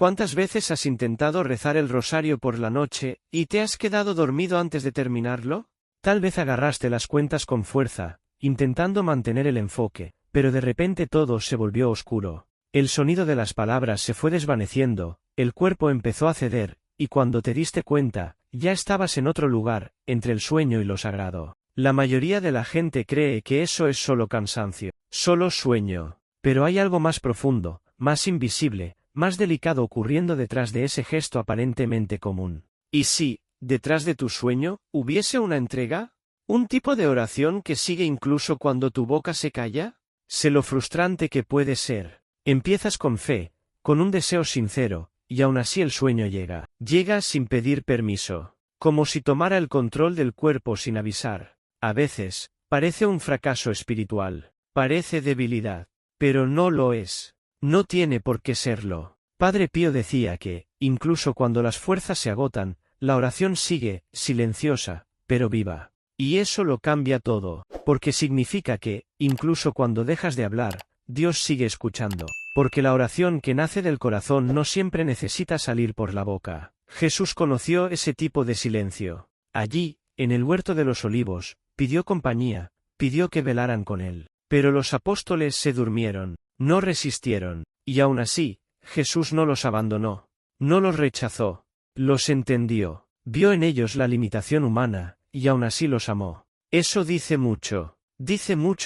¿Cuántas veces has intentado rezar el rosario por la noche y te has quedado dormido antes de terminarlo? Tal vez agarraste las cuentas con fuerza, intentando mantener el enfoque, pero de repente todo se volvió oscuro. El sonido de las palabras se fue desvaneciendo, el cuerpo empezó a ceder, y cuando te diste cuenta, ya estabas en otro lugar, entre el sueño y lo sagrado. La mayoría de la gente cree que eso es solo cansancio, solo sueño. Pero hay algo más profundo, más invisible, más delicado ocurriendo detrás de ese gesto aparentemente común. ¿Y si, detrás de tu sueño, hubiese una entrega? ¿Un tipo de oración que sigue incluso cuando tu boca se calla? Sé lo frustrante que puede ser. Empiezas con fe, con un deseo sincero, y aún así el sueño llega. Llega sin pedir permiso, como si tomara el control del cuerpo sin avisar. A veces, parece un fracaso espiritual, parece debilidad, pero no lo es. No tiene por qué serlo. Padre Pío decía que, incluso cuando las fuerzas se agotan, la oración sigue, silenciosa, pero viva. Y eso lo cambia todo, porque significa que, incluso cuando dejas de hablar, Dios sigue escuchando. Porque la oración que nace del corazón no siempre necesita salir por la boca. Jesús conoció ese tipo de silencio. Allí, en el huerto de los olivos, pidió compañía, pidió que velaran con él. Pero los apóstoles se durmieron, no resistieron, y aún así, Jesús no los abandonó, no los rechazó, los entendió, vio en ellos la limitación humana, y aún así los amó. Eso dice mucho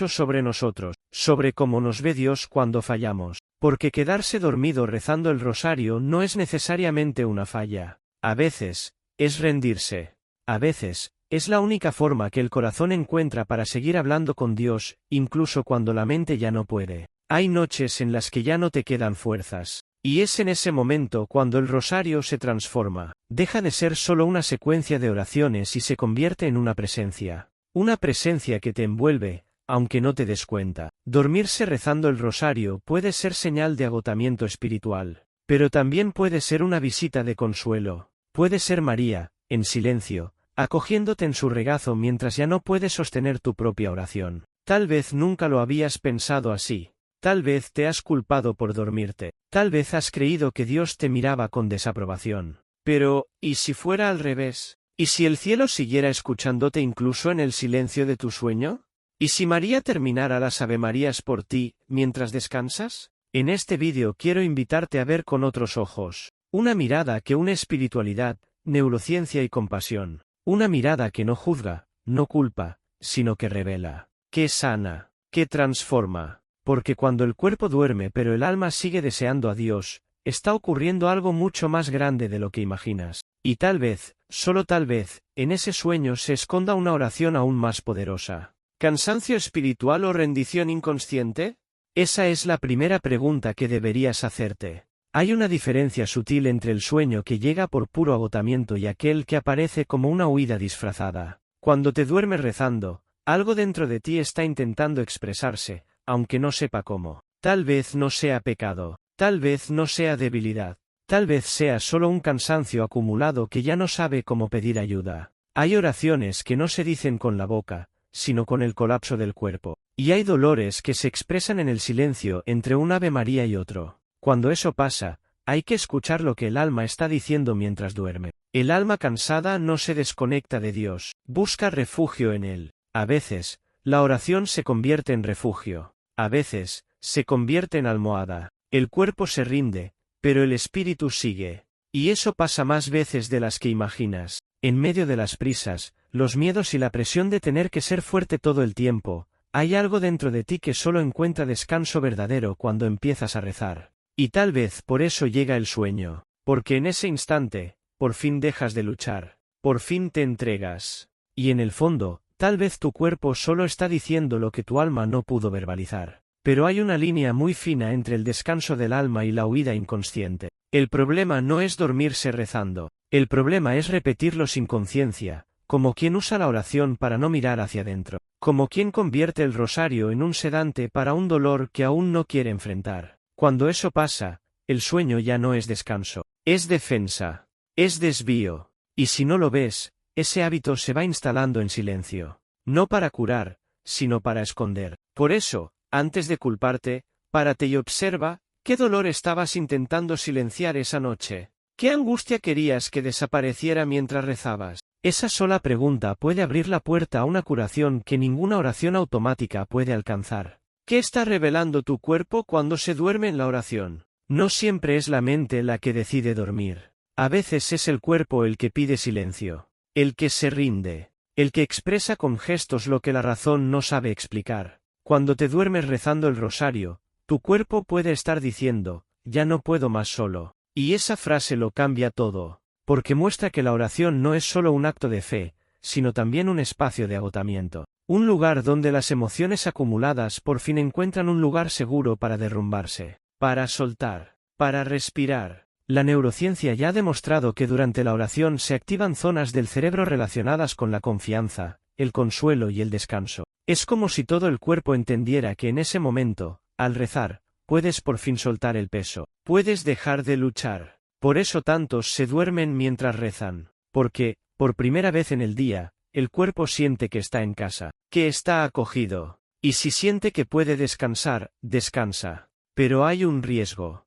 sobre nosotros, sobre cómo nos ve Dios cuando fallamos, porque quedarse dormido rezando el rosario no es necesariamente una falla. A veces, es rendirse. A veces, es la única forma que el corazón encuentra para seguir hablando con Dios, incluso cuando la mente ya no puede. Hay noches en las que ya no te quedan fuerzas. Y es en ese momento cuando el rosario se transforma. Deja de ser solo una secuencia de oraciones y se convierte en una presencia. Una presencia que te envuelve, aunque no te des cuenta. Dormirse rezando el rosario puede ser señal de agotamiento espiritual. Pero también puede ser una visita de consuelo. Puede ser María, en silencio, acogiéndote en su regazo mientras ya no puedes sostener tu propia oración. Tal vez nunca lo habías pensado así. Tal vez te has culpado por dormirte. Tal vez has creído que Dios te miraba con desaprobación. Pero, ¿y si fuera al revés? ¿Y si el cielo siguiera escuchándote incluso en el silencio de tu sueño? ¿Y si María terminara las Avemarías por ti, mientras descansas? En este vídeo quiero invitarte a ver con otros ojos. Una mirada que une espiritualidad, neurociencia y compasión. Una mirada que no juzga, no culpa, sino que revela. Que sana, que transforma. Porque cuando el cuerpo duerme pero el alma sigue deseando a Dios, está ocurriendo algo mucho más grande de lo que imaginas. Y tal vez, solo tal vez, en ese sueño se esconda una oración aún más poderosa. ¿Cansancio espiritual o rendición inconsciente? Esa es la primera pregunta que deberías hacerte. Hay una diferencia sutil entre el sueño que llega por puro agotamiento y aquel que aparece como una huida disfrazada. Cuando te duermes rezando, algo dentro de ti está intentando expresarse, aunque no sepa cómo. Tal vez no sea pecado, tal vez no sea debilidad, tal vez sea solo un cansancio acumulado que ya no sabe cómo pedir ayuda. Hay oraciones que no se dicen con la boca, sino con el colapso del cuerpo. Y hay dolores que se expresan en el silencio entre un Ave María y otro. Cuando eso pasa, hay que escuchar lo que el alma está diciendo mientras duerme. El alma cansada no se desconecta de Dios, busca refugio en Él. A veces, la oración se convierte en refugio. A veces, se convierte en almohada. El cuerpo se rinde, pero el espíritu sigue. Y eso pasa más veces de las que imaginas. En medio de las prisas, los miedos y la presión de tener que ser fuerte todo el tiempo, hay algo dentro de ti que solo encuentra descanso verdadero cuando empiezas a rezar. Y tal vez por eso llega el sueño. Porque en ese instante, por fin dejas de luchar. Por fin te entregas. Y en el fondo, tal vez tu cuerpo solo está diciendo lo que tu alma no pudo verbalizar. Pero hay una línea muy fina entre el descanso del alma y la huida inconsciente. El problema no es dormirse rezando. El problema es repetirlo sin conciencia, como quien usa la oración para no mirar hacia adentro. Como quien convierte el rosario en un sedante para un dolor que aún no quiere enfrentar. Cuando eso pasa, el sueño ya no es descanso. Es defensa. Es desvío. Y si no lo ves, ese hábito se va instalando en silencio. No para curar, sino para esconder. Por eso, antes de culparte, párate y observa, ¿Qué dolor estabas intentando silenciar esa noche? ¿Qué angustia querías que desapareciera mientras rezabas? Esa sola pregunta puede abrir la puerta a una curación que ninguna oración automática puede alcanzar. ¿Qué está revelando tu cuerpo cuando se duerme en la oración? No siempre es la mente la que decide dormir. A veces es el cuerpo el que pide silencio, el que se rinde, el que expresa con gestos lo que la razón no sabe explicar. Cuando te duermes rezando el rosario, tu cuerpo puede estar diciendo, ya no puedo más solo. Y esa frase lo cambia todo, porque muestra que la oración no es solo un acto de fe, sino también un espacio de agotamiento. Un lugar donde las emociones acumuladas por fin encuentran un lugar seguro para derrumbarse, para soltar, para respirar. La neurociencia ya ha demostrado que durante la oración se activan zonas del cerebro relacionadas con la confianza, el consuelo y el descanso. Es como si todo el cuerpo entendiera que en ese momento, al rezar, puedes por fin soltar el peso, puedes dejar de luchar. Por eso tantos se duermen mientras rezan, porque, por primera vez en el día, el cuerpo siente que está en casa, que está acogido, y si siente que puede descansar, descansa. Pero hay un riesgo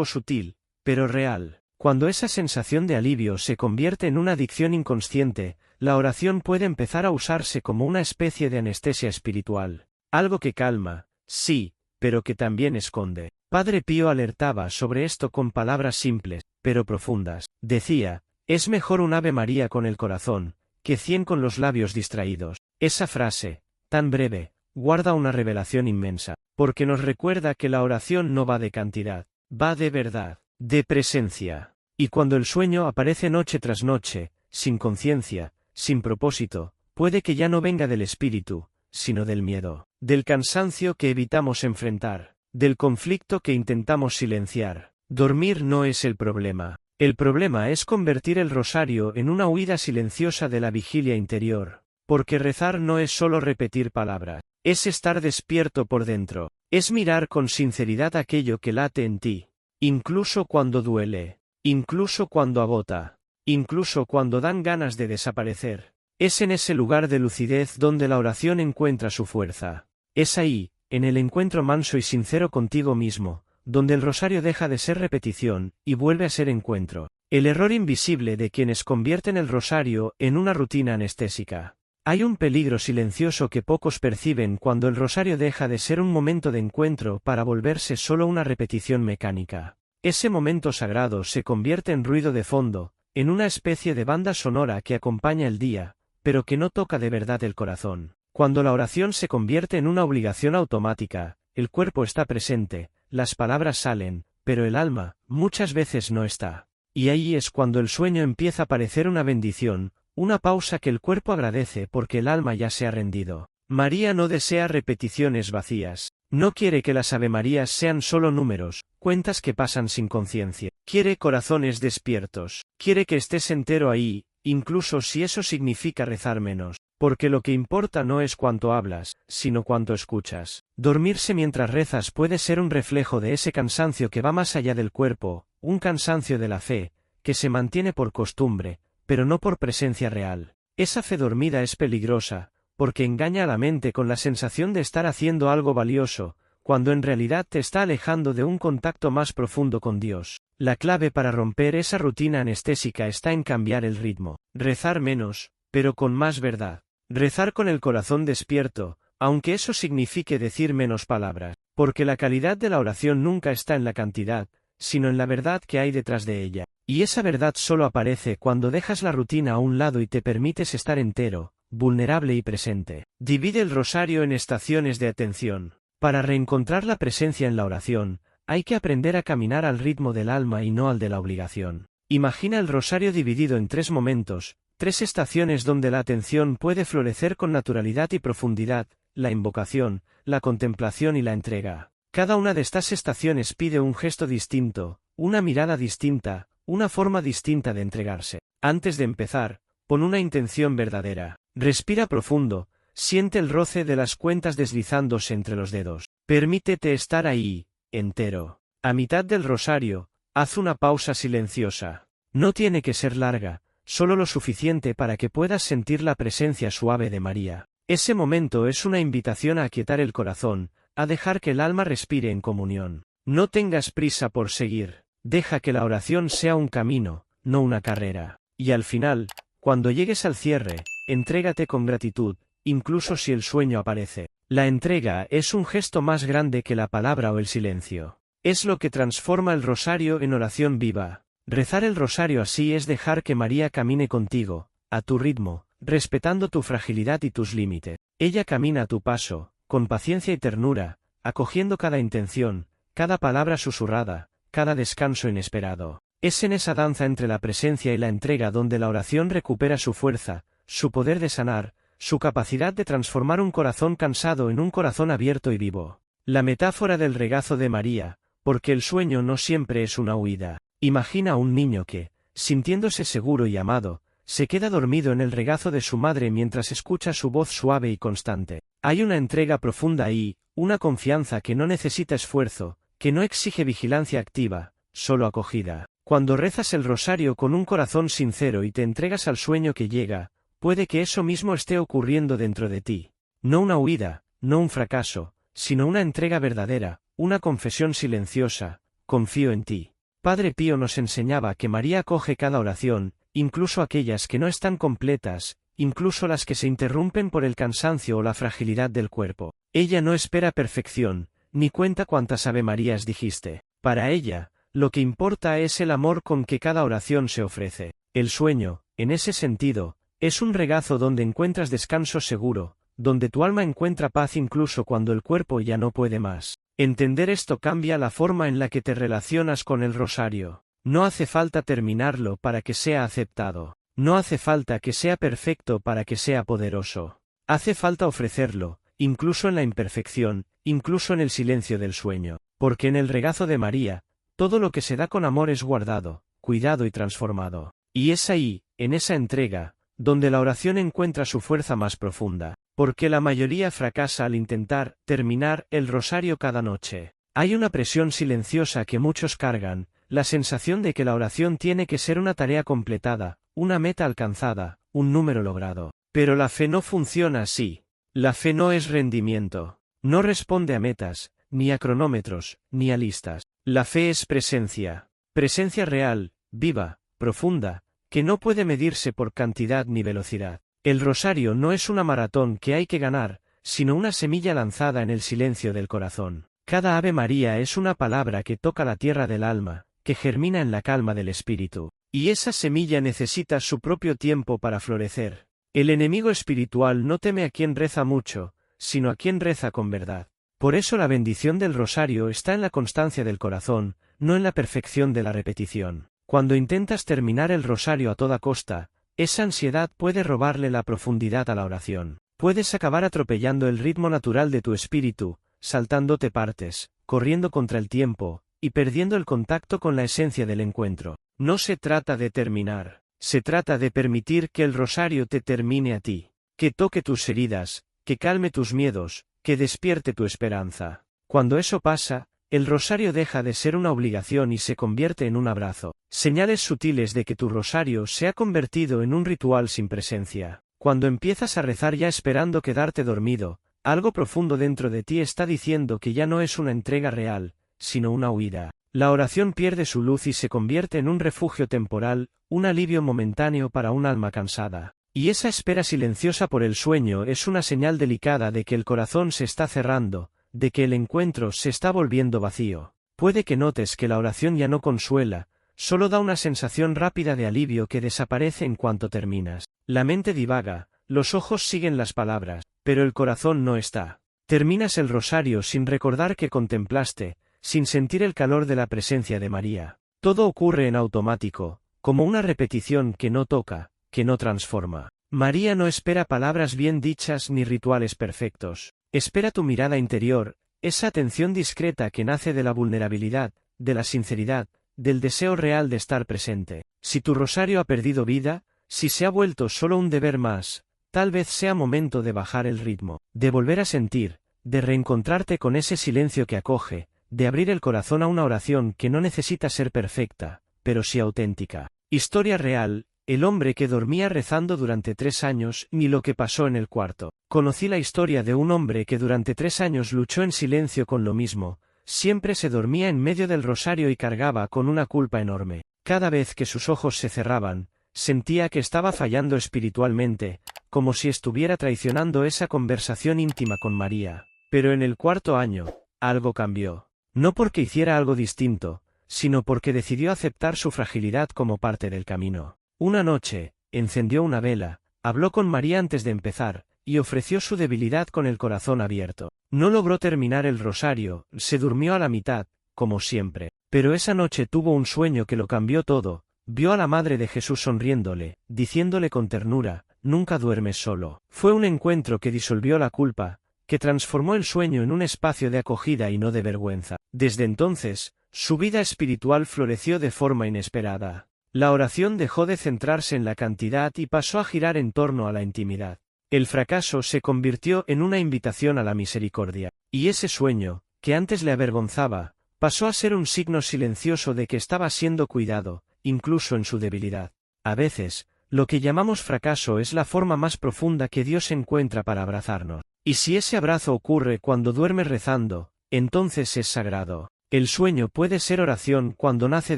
sutil, pero real. Cuando esa sensación de alivio se convierte en una adicción inconsciente, la oración puede empezar a usarse como una especie de anestesia espiritual. Algo que calma, sí, pero que también esconde. Padre Pío alertaba sobre esto con palabras simples, pero profundas. Decía, es mejor un Ave María con el corazón, que 100 con los labios distraídos. Esa frase, tan breve, guarda una revelación inmensa, porque nos recuerda que la oración no va de cantidad, va de verdad, de presencia. Y cuando el sueño aparece noche tras noche, sin conciencia, sin propósito, puede que ya no venga del espíritu, sino del miedo, del cansancio que evitamos enfrentar, del conflicto que intentamos silenciar. Dormir no es el problema. El problema es convertir el rosario en una huida silenciosa de la vigilia interior, porque rezar no es solo repetir palabras, es estar despierto por dentro, es mirar con sinceridad aquello que late en ti, incluso cuando duele, incluso cuando agota, incluso cuando dan ganas de desaparecer. Es en ese lugar de lucidez donde la oración encuentra su fuerza. Es ahí, en el encuentro manso y sincero contigo mismo, donde el rosario deja de ser repetición y vuelve a ser encuentro. El error invisible de quienes convierten el rosario en una rutina anestésica. Hay un peligro silencioso que pocos perciben cuando el rosario deja de ser un momento de encuentro para volverse solo una repetición mecánica. Ese momento sagrado se convierte en ruido de fondo, en una especie de banda sonora que acompaña el día, pero que no toca de verdad el corazón. Cuando la oración se convierte en una obligación automática, el cuerpo está presente, las palabras salen, pero el alma, muchas veces no está. Y ahí es cuando el sueño empieza a parecer una bendición, una pausa que el cuerpo agradece porque el alma ya se ha rendido. María no desea repeticiones vacías. No quiere que las avemarías sean solo números, cuentas que pasan sin conciencia. Quiere corazones despiertos. Quiere que estés entero ahí, incluso si eso significa rezar menos. Porque lo que importa no es cuánto hablas, sino cuánto escuchas. Dormirse mientras rezas puede ser un reflejo de ese cansancio que va más allá del cuerpo, un cansancio de la fe, que se mantiene por costumbre, pero no por presencia real. Esa fe dormida es peligrosa, porque engaña a la mente con la sensación de estar haciendo algo valioso, cuando en realidad te está alejando de un contacto más profundo con Dios. La clave para romper esa rutina anestésica está en cambiar el ritmo. Rezar menos, pero con más verdad. Rezar con el corazón despierto, aunque eso signifique decir menos palabras, porque la calidad de la oración nunca está en la cantidad, sino en la verdad que hay detrás de ella. Y esa verdad solo aparece cuando dejas la rutina a un lado y te permites estar entero, vulnerable y presente. Divide el rosario en estaciones de atención. Para reencontrar la presencia en la oración, hay que aprender a caminar al ritmo del alma y no al de la obligación. Imagina el rosario dividido en 3 momentos, 3 estaciones donde la atención puede florecer con naturalidad y profundidad, la invocación, la contemplación y la entrega. Cada una de estas estaciones pide un gesto distinto, una mirada distinta, una forma distinta de entregarse. Antes de empezar, pon una intención verdadera. Respira profundo, siente el roce de las cuentas deslizándose entre los dedos. Permítete estar ahí, entero. A mitad del rosario, haz una pausa silenciosa. No tiene que ser larga, solo lo suficiente para que puedas sentir la presencia suave de María. Ese momento es una invitación a aquietar el corazón, a dejar que el alma respire en comunión. No tengas prisa por seguir, deja que la oración sea un camino, no una carrera. Y al final, cuando llegues al cierre, entrégate con gratitud, incluso si el sueño aparece. La entrega es un gesto más grande que la palabra o el silencio. Es lo que transforma el rosario en oración viva. Rezar el rosario así es dejar que María camine contigo, a tu ritmo, respetando tu fragilidad y tus límites. Ella camina a tu paso, con paciencia y ternura, acogiendo cada intención, cada palabra susurrada, cada descanso inesperado. Es en esa danza entre la presencia y la entrega donde la oración recupera su fuerza, su poder de sanar, su capacidad de transformar un corazón cansado en un corazón abierto y vivo. La metáfora del regazo de María, porque el sueño no siempre es una huida. Imagina a un niño que, sintiéndose seguro y amado, se queda dormido en el regazo de su madre mientras escucha su voz suave y constante. Hay una entrega profunda ahí, una confianza que no necesita esfuerzo, que no exige vigilancia activa, solo acogida. Cuando rezas el rosario con un corazón sincero y te entregas al sueño que llega, puede que eso mismo esté ocurriendo dentro de ti. No una huida, no un fracaso, sino una entrega verdadera, una confesión silenciosa: confío en ti. Padre Pío nos enseñaba que María acoge cada oración, incluso aquellas que no están completas, incluso las que se interrumpen por el cansancio o la fragilidad del cuerpo. Ella no espera perfección, ni cuenta cuántas avemarías dijiste. Para ella, lo que importa es el amor con que cada oración se ofrece. El sueño, en ese sentido, es un regazo donde encuentras descanso seguro, donde tu alma encuentra paz incluso cuando el cuerpo ya no puede más. Entender esto cambia la forma en la que te relacionas con el rosario. No hace falta terminarlo para que sea aceptado. No hace falta que sea perfecto para que sea poderoso. Hace falta ofrecerlo, incluso en la imperfección, incluso en el silencio del sueño. Porque en el regazo de María, todo lo que se da con amor es guardado, cuidado y transformado. Y es ahí, en esa entrega, donde la oración encuentra su fuerza más profunda. Porque la mayoría fracasa al intentar terminar el rosario cada noche. Hay una presión silenciosa que muchos cargan, la sensación de que la oración tiene que ser una tarea completada, una meta alcanzada, un número logrado. Pero la fe no funciona así. La fe no es rendimiento. No responde a metas, ni a cronómetros, ni a listas. La fe es presencia. Presencia real, viva, profunda, que no puede medirse por cantidad ni velocidad. El rosario no es una maratón que hay que ganar, sino una semilla lanzada en el silencio del corazón. Cada Ave María es una palabra que toca la tierra del alma, que germina en la calma del espíritu. Y esa semilla necesita su propio tiempo para florecer. El enemigo espiritual no teme a quien reza mucho, sino a quien reza con verdad. Por eso la bendición del rosario está en la constancia del corazón, no en la perfección de la repetición. Cuando intentas terminar el rosario a toda costa, esa ansiedad puede robarle la profundidad a la oración. Puedes acabar atropellando el ritmo natural de tu espíritu, saltándote partes, corriendo contra el tiempo, y perdiendo el contacto con la esencia del encuentro. No se trata de terminar, se trata de permitir que el rosario te termine a ti, que toque tus heridas, que calme tus miedos, que despierte tu esperanza. Cuando eso pasa, el rosario deja de ser una obligación y se convierte en un abrazo. Señales sutiles de que tu rosario se ha convertido en un ritual sin presencia. Cuando empiezas a rezar ya esperando quedarte dormido, algo profundo dentro de ti está diciendo que ya no es una entrega real, sino una huida. La oración pierde su luz y se convierte en un refugio temporal, un alivio momentáneo para un alma cansada. Y esa espera silenciosa por el sueño es una señal delicada de que el corazón se está cerrando, de que el encuentro se está volviendo vacío. Puede que notes que la oración ya no consuela, solo da una sensación rápida de alivio que desaparece en cuanto terminas. La mente divaga, los ojos siguen las palabras, pero el corazón no está. Terminas el rosario sin recordar que contemplaste, sin sentir el calor de la presencia de María. Todo ocurre en automático, como una repetición que no toca, que no transforma. María no espera palabras bien dichas ni rituales perfectos. Espera tu mirada interior, esa atención discreta que nace de la vulnerabilidad, de la sinceridad, del deseo real de estar presente. Si tu rosario ha perdido vida, si se ha vuelto solo un deber más, tal vez sea momento de bajar el ritmo, de volver a sentir, de reencontrarte con ese silencio que acoge, de abrir el corazón a una oración que no necesita ser perfecta, pero sí auténtica. Historia real. El hombre que dormía rezando durante 3 años, ni lo que pasó en el cuarto. Conocí la historia de un hombre que durante 3 años luchó en silencio con lo mismo, siempre se dormía en medio del rosario y cargaba con una culpa enorme. Cada vez que sus ojos se cerraban, sentía que estaba fallando espiritualmente, como si estuviera traicionando esa conversación íntima con María. Pero en el 4.º año, algo cambió. No porque hiciera algo distinto, sino porque decidió aceptar su fragilidad como parte del camino. Una noche, encendió una vela, habló con María antes de empezar, y ofreció su debilidad con el corazón abierto. No logró terminar el rosario, se durmió a la mitad, como siempre. Pero esa noche tuvo un sueño que lo cambió todo. Vio a la Madre de Jesús sonriéndole, diciéndole con ternura, «Nunca duermes solo». Fue un encuentro que disolvió la culpa, que transformó el sueño en un espacio de acogida y no de vergüenza. Desde entonces, su vida espiritual floreció de forma inesperada. La oración dejó de centrarse en la cantidad y pasó a girar en torno a la intimidad. El fracaso se convirtió en una invitación a la misericordia. Y ese sueño, que antes le avergonzaba, pasó a ser un signo silencioso de que estaba siendo cuidado, incluso en su debilidad. A veces, lo que llamamos fracaso es la forma más profunda que Dios encuentra para abrazarnos. Y si ese abrazo ocurre cuando duermes rezando, entonces es sagrado. El sueño puede ser oración cuando nace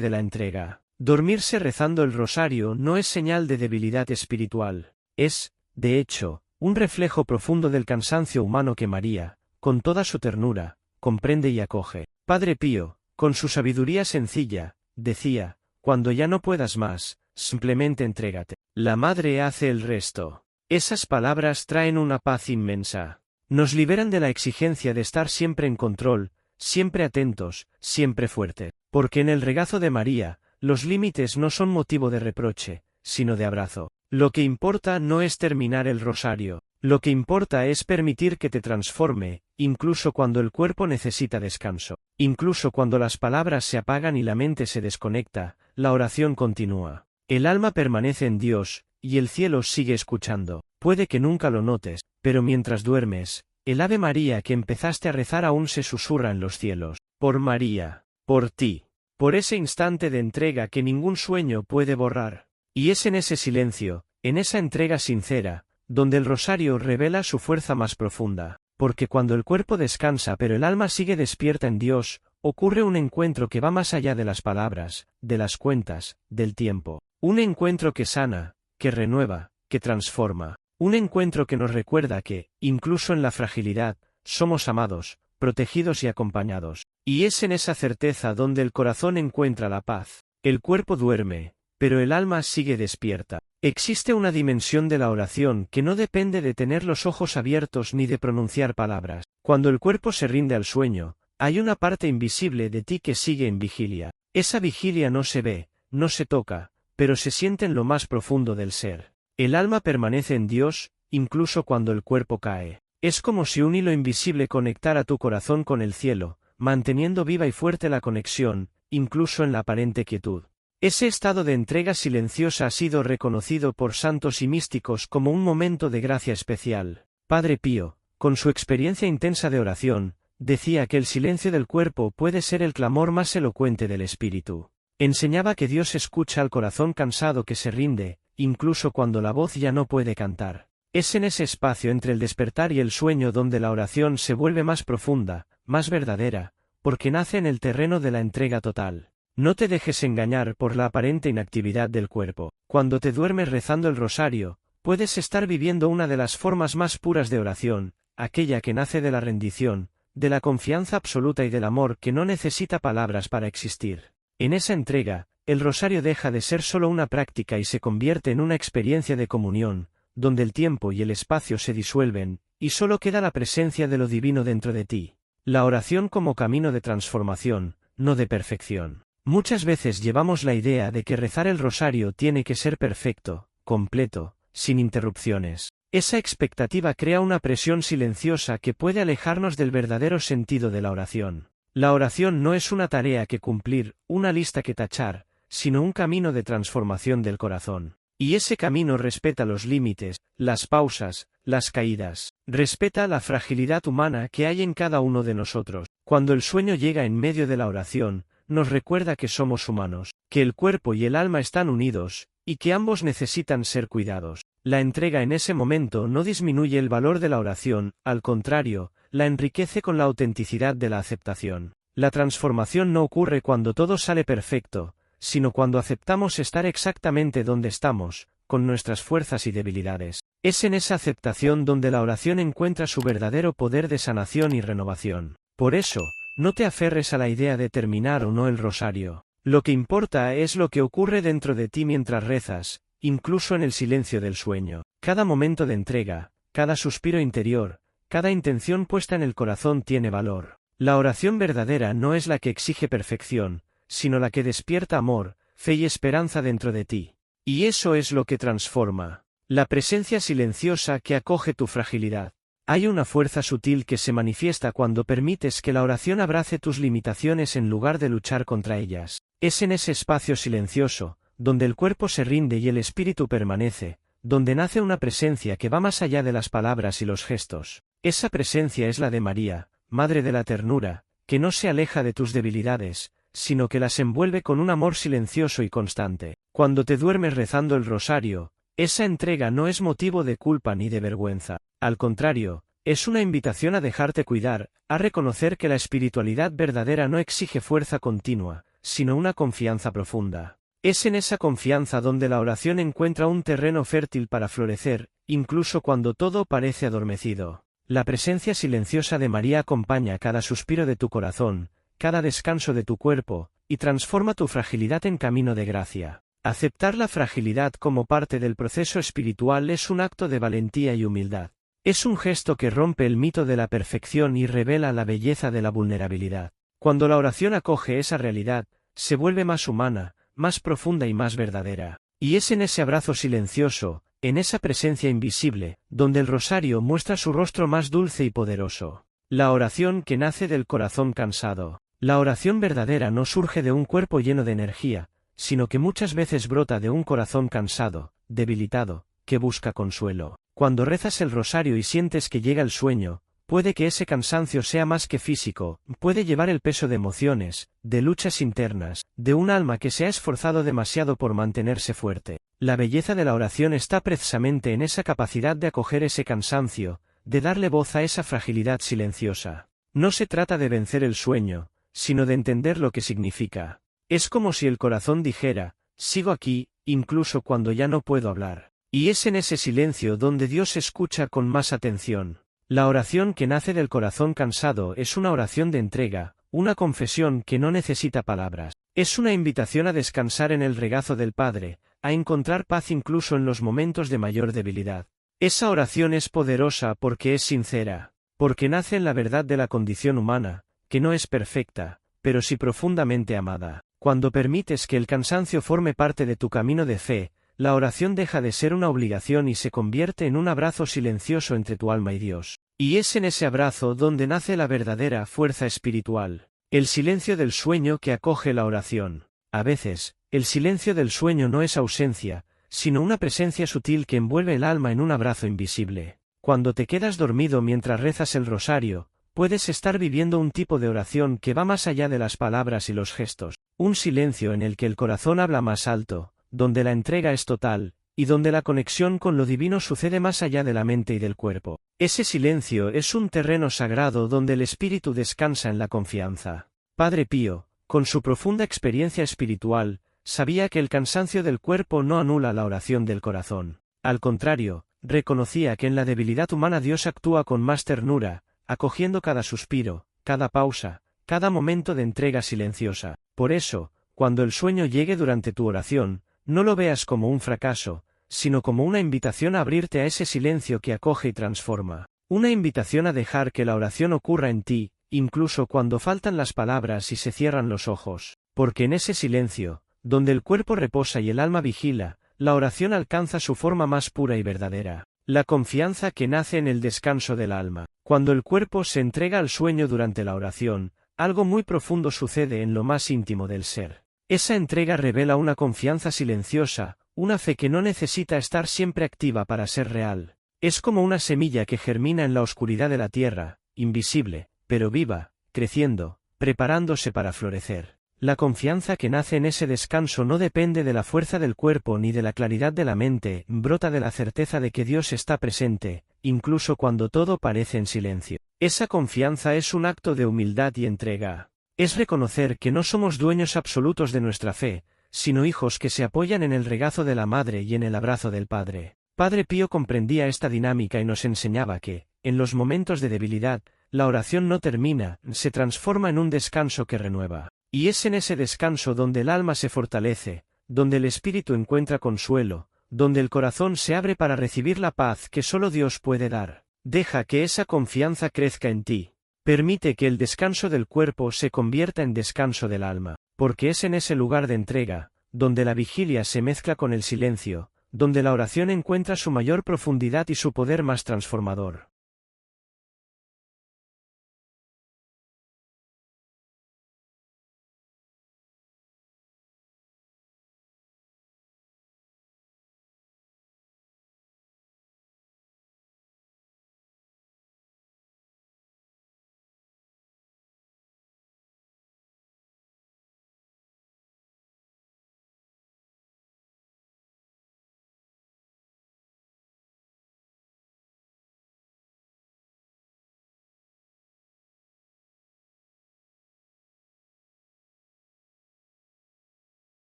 de la entrega. Dormirse rezando el rosario no es señal de debilidad espiritual. Es, de hecho, un reflejo profundo del cansancio humano que María, con toda su ternura, comprende y acoge. Padre Pío, con su sabiduría sencilla, decía, cuando ya no puedas más, simplemente entrégate. La Madre hace el resto. Esas palabras traen una paz inmensa. Nos liberan de la exigencia de estar siempre en control, siempre atentos, siempre fuerte. Porque en el regazo de María, los límites no son motivo de reproche, sino de abrazo. Lo que importa no es terminar el rosario, lo que importa es permitir que te transforme, incluso cuando el cuerpo necesita descanso. Incluso cuando las palabras se apagan y la mente se desconecta, la oración continúa. El alma permanece en Dios, y el cielo sigue escuchando. Puede que nunca lo notes, pero mientras duermes, el Ave María que empezaste a rezar aún se susurra en los cielos. Por María, por ti, por ese instante de entrega que ningún sueño puede borrar. Y es en ese silencio, en esa entrega sincera, donde el rosario revela su fuerza más profunda. Porque cuando el cuerpo descansa pero el alma sigue despierta en Dios, ocurre un encuentro que va más allá de las palabras, de las cuentas, del tiempo. Un encuentro que sana, que renueva, que transforma. Un encuentro que nos recuerda que, incluso en la fragilidad, somos amados, protegidos y acompañados. Y es en esa certeza donde el corazón encuentra la paz. El cuerpo duerme, pero el alma sigue despierta. Existe una dimensión de la oración que no depende de tener los ojos abiertos ni de pronunciar palabras. Cuando el cuerpo se rinde al sueño, hay una parte invisible de ti que sigue en vigilia. Esa vigilia no se ve, no se toca, pero se siente en lo más profundo del ser. El alma permanece en Dios, incluso cuando el cuerpo cae. Es como si un hilo invisible conectara tu corazón con el cielo, manteniendo viva y fuerte la conexión, incluso en la aparente quietud. Ese estado de entrega silenciosa ha sido reconocido por santos y místicos como un momento de gracia especial. Padre Pío, con su experiencia intensa de oración, decía que el silencio del cuerpo puede ser el clamor más elocuente del espíritu. Enseñaba que Dios escucha al corazón cansado que se rinde, incluso cuando la voz ya no puede cantar. Es en ese espacio entre el despertar y el sueño donde la oración se vuelve más profunda, más verdadera, porque nace en el terreno de la entrega total. No te dejes engañar por la aparente inactividad del cuerpo. Cuando te duermes rezando el rosario, puedes estar viviendo una de las formas más puras de oración, aquella que nace de la rendición, de la confianza absoluta y del amor que no necesita palabras para existir. En esa entrega, el rosario deja de ser solo una práctica y se convierte en una experiencia de comunión, donde el tiempo y el espacio se disuelven, y solo queda la presencia de lo divino dentro de ti. La oración como camino de transformación, no de perfección. Muchas veces llevamos la idea de que rezar el rosario tiene que ser perfecto, completo, sin interrupciones. Esa expectativa crea una presión silenciosa que puede alejarnos del verdadero sentido de la oración. La oración no es una tarea que cumplir, una lista que tachar, sino un camino de transformación del corazón. Y ese camino respeta los límites, las pausas, las caídas. Respeta la fragilidad humana que hay en cada uno de nosotros. Cuando el sueño llega en medio de la oración, nos recuerda que somos humanos, que el cuerpo y el alma están unidos, y que ambos necesitan ser cuidados. La entrega en ese momento no disminuye el valor de la oración, al contrario, la enriquece con la autenticidad de la aceptación. La transformación no ocurre cuando todo sale perfecto, sino cuando aceptamos estar exactamente donde estamos, con nuestras fuerzas y debilidades. Es en esa aceptación donde la oración encuentra su verdadero poder de sanación y renovación. Por eso, no te aferres a la idea de terminar o no el rosario. Lo que importa es lo que ocurre dentro de ti mientras rezas, incluso en el silencio del sueño. Cada momento de entrega, cada suspiro interior, cada intención puesta en el corazón tiene valor. La oración verdadera no es la que exige perfección, sino la que despierta amor, fe y esperanza dentro de ti. Y eso es lo que transforma. La presencia silenciosa que acoge tu fragilidad. Hay una fuerza sutil que se manifiesta cuando permites que la oración abrace tus limitaciones en lugar de luchar contra ellas. Es en ese espacio silencioso, donde el cuerpo se rinde y el espíritu permanece, donde nace una presencia que va más allá de las palabras y los gestos. Esa presencia es la de María, Madre de la Ternura, que no se aleja de tus debilidades, sino que las envuelve con un amor silencioso y constante. Cuando te duermes rezando el rosario, esa entrega no es motivo de culpa ni de vergüenza. Al contrario, es una invitación a dejarte cuidar, a reconocer que la espiritualidad verdadera no exige fuerza continua, sino una confianza profunda. Es en esa confianza donde la oración encuentra un terreno fértil para florecer, incluso cuando todo parece adormecido. La presencia silenciosa de María acompaña cada suspiro de tu corazón, cada descanso de tu cuerpo, y transforma tu fragilidad en camino de gracia. Aceptar la fragilidad como parte del proceso espiritual es un acto de valentía y humildad. Es un gesto que rompe el mito de la perfección y revela la belleza de la vulnerabilidad. Cuando la oración acoge esa realidad, se vuelve más humana, más profunda y más verdadera. Y es en ese abrazo silencioso, en esa presencia invisible, donde el rosario muestra su rostro más dulce y poderoso. La oración que nace del corazón cansado. La oración verdadera no surge de un cuerpo lleno de energía, sino que muchas veces brota de un corazón cansado, debilitado, que busca consuelo. Cuando rezas el rosario y sientes que llega el sueño, puede que ese cansancio sea más que físico, puede llevar el peso de emociones, de luchas internas, de un alma que se ha esforzado demasiado por mantenerse fuerte. La belleza de la oración está precisamente en esa capacidad de acoger ese cansancio, de darle voz a esa fragilidad silenciosa. No se trata de vencer el sueño, sino de entender lo que significa. Es como si el corazón dijera, sigo aquí, incluso cuando ya no puedo hablar. Y es en ese silencio donde Dios escucha con más atención. La oración que nace del corazón cansado es una oración de entrega, una confesión que no necesita palabras. Es una invitación a descansar en el regazo del Padre, a encontrar paz incluso en los momentos de mayor debilidad. Esa oración es poderosa porque es sincera, porque nace en la verdad de la condición humana, que no es perfecta, pero sí profundamente amada. Cuando permites que el cansancio forme parte de tu camino de fe, la oración deja de ser una obligación y se convierte en un abrazo silencioso entre tu alma y Dios. Y es en ese abrazo donde nace la verdadera fuerza espiritual, el silencio del sueño que acoge la oración. A veces, el silencio del sueño no es ausencia, sino una presencia sutil que envuelve el alma en un abrazo invisible. Cuando te quedas dormido mientras rezas el rosario, puedes estar viviendo un tipo de oración que va más allá de las palabras y los gestos, un silencio en el que el corazón habla más alto, donde la entrega es total, y donde la conexión con lo divino sucede más allá de la mente y del cuerpo. Ese silencio es un terreno sagrado donde el espíritu descansa en la confianza. Padre Pío, con su profunda experiencia espiritual, sabía que el cansancio del cuerpo no anula la oración del corazón. Al contrario, reconocía que en la debilidad humana Dios actúa con más ternura, acogiendo cada suspiro, cada pausa, cada momento de entrega silenciosa. Por eso, cuando el sueño llegue durante tu oración, no lo veas como un fracaso, sino como una invitación a abrirte a ese silencio que acoge y transforma. Una invitación a dejar que la oración ocurra en ti, incluso cuando faltan las palabras y se cierran los ojos. Porque en ese silencio, donde el cuerpo reposa y el alma vigila, la oración alcanza su forma más pura y verdadera. La confianza que nace en el descanso del alma. Cuando el cuerpo se entrega al sueño durante la oración, algo muy profundo sucede en lo más íntimo del ser. Esa entrega revela una confianza silenciosa, una fe que no necesita estar siempre activa para ser real. Es como una semilla que germina en la oscuridad de la tierra, invisible, pero viva, creciendo, preparándose para florecer. La confianza que nace en ese descanso no depende de la fuerza del cuerpo ni de la claridad de la mente, brota de la certeza de que Dios está presente, incluso cuando todo parece en silencio. Esa confianza es un acto de humildad y entrega. Es reconocer que no somos dueños absolutos de nuestra fe, sino hijos que se apoyan en el regazo de la madre y en el abrazo del padre. Padre Pío comprendía esta dinámica y nos enseñaba que, en los momentos de debilidad, la oración no termina, se transforma en un descanso que renueva. Y es en ese descanso donde el alma se fortalece, donde el espíritu encuentra consuelo, donde el corazón se abre para recibir la paz que solo Dios puede dar. Deja que esa confianza crezca en ti. Permite que el descanso del cuerpo se convierta en descanso del alma, porque es en ese lugar de entrega, donde la vigilia se mezcla con el silencio, donde la oración encuentra su mayor profundidad y su poder más transformador.